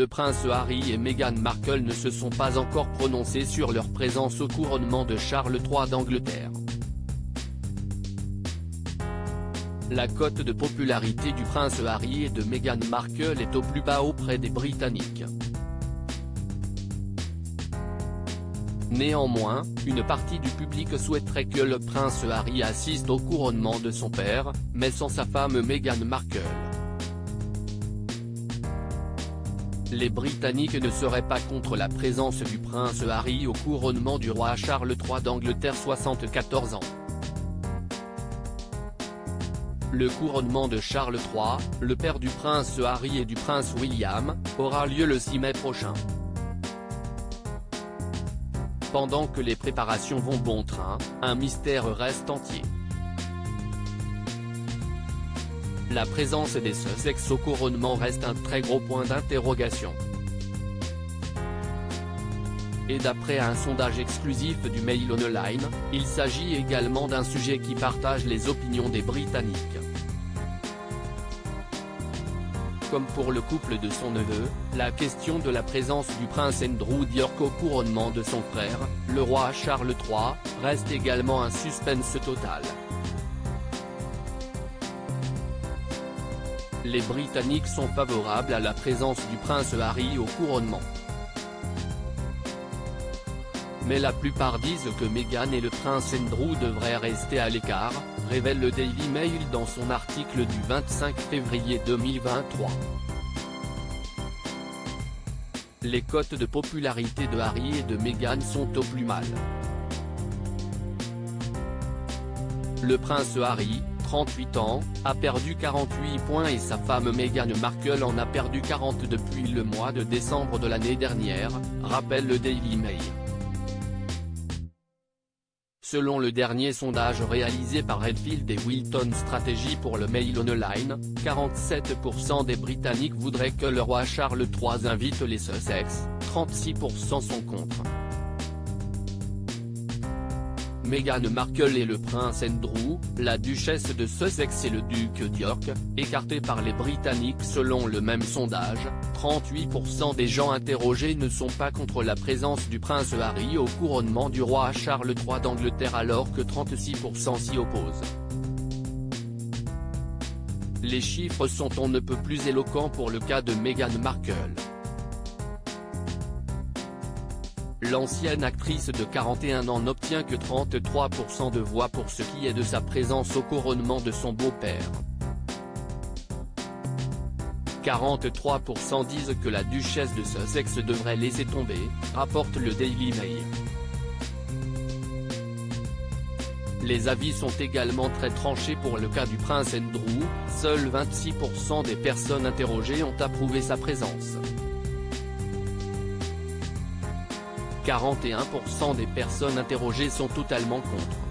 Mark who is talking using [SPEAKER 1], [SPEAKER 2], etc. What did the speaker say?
[SPEAKER 1] le prince Harry et Meghan Markle ne se sont pas encore prononcés sur leur présence au couronnement de Charles III d'Angleterre. La cote de popularité du prince Harry et de Meghan Markle est au plus bas auprès des Britanniques. Néanmoins, une partie du public souhaiterait que le prince Harry assiste au couronnement de son père, mais sans sa femme Meghan Markle. Les Britanniques ne seraient pas contre la présence du prince Harry au couronnement du roi Charles III d'Angleterre 74 ans. Le couronnement de Charles III, le père du prince Harry et du prince William, aura lieu le 6 mai prochain. Pendant que les préparations vont bon train, un mystère reste entier. La présence des Sussex au couronnement reste un très gros point d'interrogation. Et d'après un sondage exclusif du Mail Online, il s'agit également d'un sujet qui partage les opinions des Britanniques. Comme pour le couple de son neveu, la question de la présence du prince Andrew d'York au couronnement de son frère, le roi Charles III, reste également un suspense total. Les Britanniques sont favorables à la présence du prince Harry au couronnement. Mais la plupart disent que Meghan et le prince Andrew devraient rester à l'écart, révèle le Daily Mail dans son article du 25 février 2023. Les cotes de popularité de Harry et de Meghan sont au plus mal. Le prince Harry, 38 ans, a perdu 48 points et sa femme Meghan Markle en a perdu 40 depuis le mois de décembre de l'année dernière, rappelle le Daily Mail. Selon le dernier sondage réalisé par Redfield et Wilton Strategy pour le Mail Online, 47% des Britanniques voudraient que le roi Charles III invite les Sussex, 36% sont contre. Meghan Markle et le prince Andrew, la duchesse de Sussex et le duc d'York, écartés par les Britanniques selon le même sondage, 38% des gens interrogés ne sont pas contre la présence du prince Harry au couronnement du roi Charles III d'Angleterre alors que 36% s'y opposent. Les chiffres sont on ne peut plus éloquents pour le cas de Meghan Markle. L'ancienne actrice de 41 ans n'obtient que 33% de voix pour ce qui est de sa présence au couronnement de son beau-père. 43% disent que la duchesse de Sussex devrait laisser tomber, rapporte le Daily Mail. Les avis sont également très tranchés pour le cas du prince Andrew, seuls 26% des personnes interrogées ont approuvé sa présence. 41% des personnes interrogées sont totalement contre.